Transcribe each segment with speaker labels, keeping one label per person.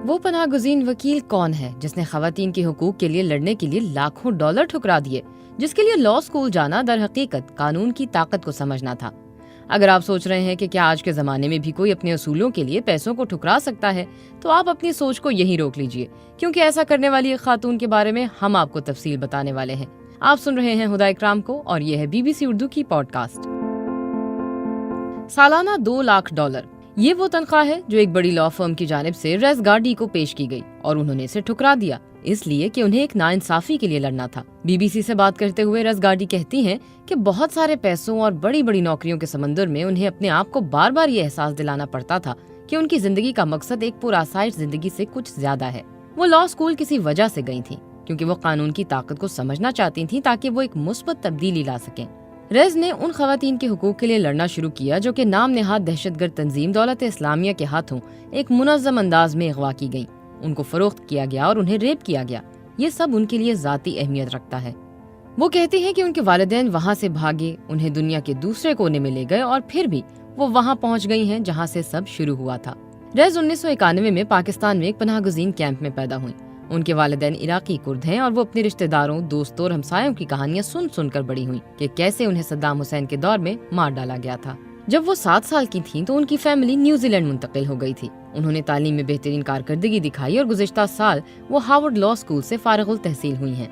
Speaker 1: وہ پناہ گزین وکیل کون ہے جس نے خواتین کے حقوق کے لیے لڑنے کے لیے لاکھوں ڈالر ٹھکرا دیے، جس کے لیے لاء اسکول جانا در حقیقت قانون کی طاقت کو سمجھنا تھا؟ اگر آپ سوچ رہے ہیں کہ کیا آج کے زمانے میں بھی کوئی اپنے اصولوں کے لیے پیسوں کو ٹھکرا سکتا ہے، تو آپ اپنی سوچ کو یہیں روک لیجئے، کیونکہ ایسا کرنے والی ایک خاتون کے بارے میں ہم آپ کو تفصیل بتانے والے ہیں۔ آپ سن رہے ہیں ہدا اکرام کو، اور یہ ہے BBC اردو کی پوڈ کاسٹ۔ سالانہ $2 لاکھ، یہ وہ تنخواہ ہے جو ایک بڑی لاء فرم کی جانب سے ریز گارڈی کو پیش کی گئی، اور انہوں نے اسے ٹھکرا دیا اس لیے کہ انہیں ایک ناانصافی کے لیے لڑنا تھا۔ BBC سے بات کرتے ہوئے ریز گارڈی کہتی ہیں کہ بہت سارے پیسوں اور بڑی بڑی نوکریوں کے سمندر میں انہیں اپنے آپ کو بار بار یہ احساس دلانا پڑتا تھا کہ ان کی زندگی کا مقصد ایک پرآسائش زندگی سے کچھ زیادہ ہے۔ وہ لاء اسکول کسی وجہ سے گئی تھیں، کیونکہ وہ قانون کی طاقت کو سمجھنا چاہتی تھیں تاکہ وہ ایک مثبت تبدیلی لا سکیں۔ ریز نے ان خواتین کے حقوق کے لیے لڑنا شروع کیا جو کہ نام نہاد دہشت گرد تنظیم دولت اسلامیہ کے ہاتھوں ایک منظم انداز میں اغوا کی گئیں، ان کو فروخت کیا گیا اور انہیں ریپ کیا گیا۔ یہ سب ان کے لیے ذاتی اہمیت رکھتا ہے۔ وہ کہتی ہیں کہ ان کے والدین وہاں سے بھاگے، انہیں دنیا کے دوسرے کونے میں لے گئے، اور پھر بھی وہ وہاں پہنچ گئی ہیں جہاں سے سب شروع ہوا تھا۔ ریز 1991 میں پاکستان میں ایک پناہ گزین کیمپ میں پیدا ہوئیں۔ ان کے والدین عراقی کرد ہیں، اور وہ اپنے رشتہ داروں، دوستوں اور ہمسایوں کی کہانیاں سن سن کر بڑی ہوئیں کہ کیسے انہیں صدام حسین کے دور میں مار ڈالا گیا تھا۔ جب وہ 7 سال کی تھیں تو ان کی فیملی نیوزی لینڈ منتقل ہو گئی تھی۔ انہوں نے تعلیم میں بہترین کارکردگی دکھائی اور گزشتہ سال وہ ہارورڈ لاء اسکول سے فارغ التحصیل ہوئی ہیں۔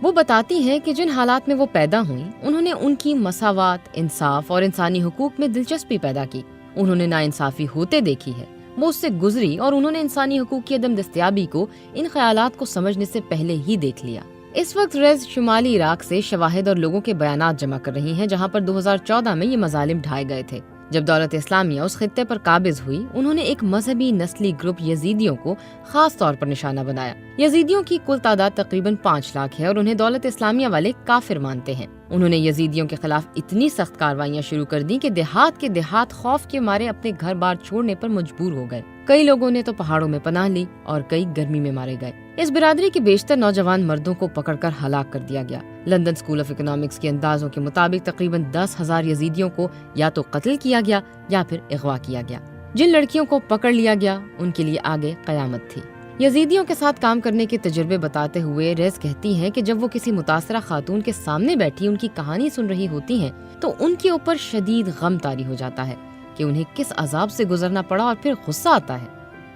Speaker 1: وہ بتاتی ہیں کہ جن حالات میں وہ پیدا ہوئیں، انہوں نے ان کی مساوات، انصاف اور انسانی حقوق میں دلچسپی پیدا کی۔ انہوں نے ناانصافی ہوتے دیکھی ہے، وہ اس سے گزری، اور انہوں نے انسانی حقوق کی عدم دستیابی کو ان خیالات کو سمجھنے سے پہلے ہی دیکھ لیا۔ اس وقت ریز شمالی عراق سے شواہد اور لوگوں کے بیانات جمع کر رہی ہیں، جہاں پر 2014 میں یہ مظالم ڈھائے گئے تھے۔ جب دولت اسلامیہ اس خطے پر قابض ہوئی، انہوں نے ایک مذہبی نسلی گروپ یزیدیوں کو خاص طور پر نشانہ بنایا۔ یزیدیوں کی کل تعداد تقریباً 5 لاکھ ہے، اور انہیں دولت اسلامیہ والے کافر مانتے ہیں۔ انہوں نے یزیدیوں کے خلاف اتنی سخت کارروائیاں شروع کر دیں کہ دیہات خوف کے مارے اپنے گھر بار چھوڑنے پر مجبور ہو گئے۔ کئی لوگوں نے تو پہاڑوں میں پناہ لی، اور کئی گرمی میں مارے گئے۔ اس برادری کے بیشتر نوجوان مردوں کو پکڑ کر ہلاک کر دیا گیا۔ لندن اسکول آف اکنامکس کے اندازوں کے مطابق تقریباً 10,000 یزیدیوں کو یا تو قتل کیا گیا یا پھر اغوا کیا گیا۔ جن لڑکیوں کو پکڑ لیا گیا ان کے لیے آگے قیامت تھی۔ یزیدیوں کے ساتھ کام کرنے کے تجربے بتاتے ہوئے ریز کہتی ہیں کہ جب وہ کسی متاثرہ خاتون کے سامنے بیٹھی ان کی کہانی سن رہی ہوتی ہیں تو ان کے اوپر شدید غم طاری ہو جاتا ہے کہ انہیں کس عذاب سے گزرنا پڑا، اور پھر غصہ آتا ہے۔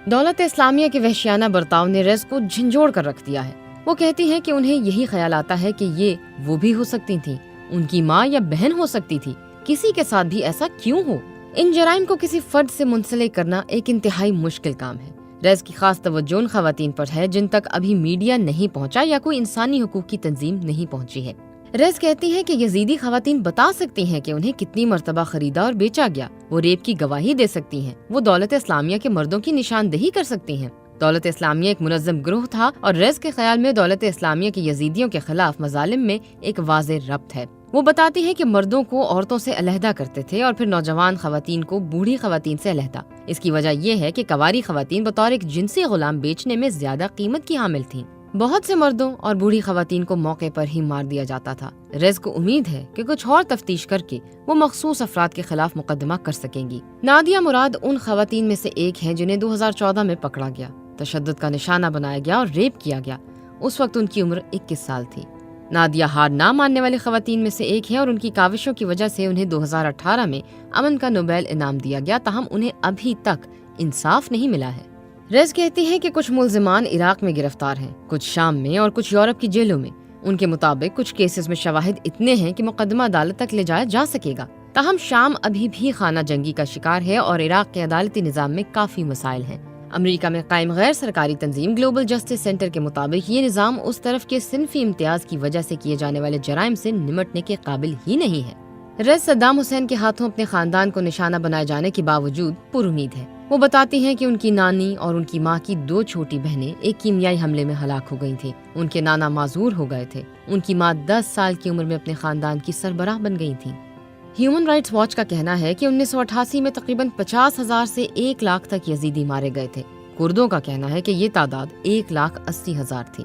Speaker 1: دولت اسلامیہ کے وحشیانہ برتاؤ نے ریز کو جھنجھوڑ کر رکھ دیا ہے۔ وہ کہتی ہیں کہ انہیں یہی خیال آتا ہے کہ یہ وہ بھی ہو سکتی تھیں، ان کی ماں یا بہن ہو سکتی تھی، کسی کے ساتھ بھی ایسا کیوں ہو؟ ان جرائم کو کسی فرد سے منسلک کرنا ایک انتہائی مشکل کام ہے۔ ریز کی خاص توجہ ان خواتین پر ہے جن تک ابھی میڈیا نہیں پہنچا یا کوئی انسانی حقوق کی تنظیم نہیں پہنچی ہے۔ ریز کہتی ہیں کہ یزیدی خواتین بتا سکتی ہیں کہ انہیں کتنی مرتبہ خریدا اور بیچا گیا، وہ ریپ کی گواہی دے سکتی ہیں، وہ دولت اسلامیہ کے مردوں کی نشاندہی کر سکتی ہیں۔ دولت اسلامیہ ایک منظم گروہ تھا، اور ریز کے خیال میں دولت اسلامیہ کے یزیدیوں کے خلاف مظالم میں ایک واضح ربط ہے۔ وہ بتاتی ہے کہ مردوں کو عورتوں سے علیحدہ کرتے تھے، اور پھر نوجوان خواتین کو بوڑھی خواتین سے علیحدہ۔ اس کی وجہ یہ ہے کہ کنواری خواتین بطور ایک جنسی غلام بیچنے میں زیادہ قیمت کی حامل تھیں۔ بہت سے مردوں اور بوڑھی خواتین کو موقع پر ہی مار دیا جاتا تھا۔ ریز کو امید ہے کہ کچھ اور تفتیش کر کے وہ مخصوص افراد کے خلاف مقدمہ کر سکیں گی۔ نادیہ مراد ان خواتین میں سے ایک ہیں جنہیں 2014 میں پکڑا گیا، تشدد کا نشانہ بنایا گیا اور ریپ کیا گیا۔ اس وقت ان کی عمر 21 سال تھی۔ نادیہ ہار نہ ماننے والی خواتین میں سے ایک ہے، اور ان کی کاوشوں کی وجہ سے انہیں 2018 میں امن کا نوبیل انعام دیا گیا، تاہم انہیں ابھی تک انصاف نہیں ملا ہے۔ ریز کہتی ہے کہ کچھ ملزمان عراق میں گرفتار ہیں، کچھ شام میں اور کچھ یورپ کی جیلوں میں۔ ان کے مطابق کچھ کیسز میں شواہد اتنے ہیں کہ مقدمہ عدالت تک لے جایا جا سکے گا، تاہم شام ابھی بھی خانہ جنگی کا شکار ہے، اور عراق کے عدالتی نظام میں کافی مسائل ہیں۔ امریکہ میں قائم غیر سرکاری تنظیم گلوبل جسٹس سینٹر کے مطابق یہ نظام اس طرف کے صنفی امتیاز کی وجہ سے کیے جانے والے جرائم سے نمٹنے کے قابل ہی نہیں ہے۔ ریز صدام حسین کے ہاتھوں اپنے خاندان کو نشانہ بنائے جانے کے باوجود پر امید ہے۔ وہ بتاتی ہیں کہ ان کی نانی اور ان کی ماں کی 2 چھوٹی بہنیں ایک کیمیائی حملے میں ہلاک ہو گئی تھیں۔ ان کے نانا معذور ہو گئے تھے۔ ان کی ماں 10 سال کی عمر میں اپنے خاندان کی سربراہ بن گئی تھیں۔ ہیومن رائٹس واچ کا کہنا ہے کہ 1988 میں تقریباً 50,000 سے 1 لاکھ تک یزیدی مارے گئے تھے۔ کردوں کا کہنا ہے کہ یہ تعداد 1,80,000 تھی۔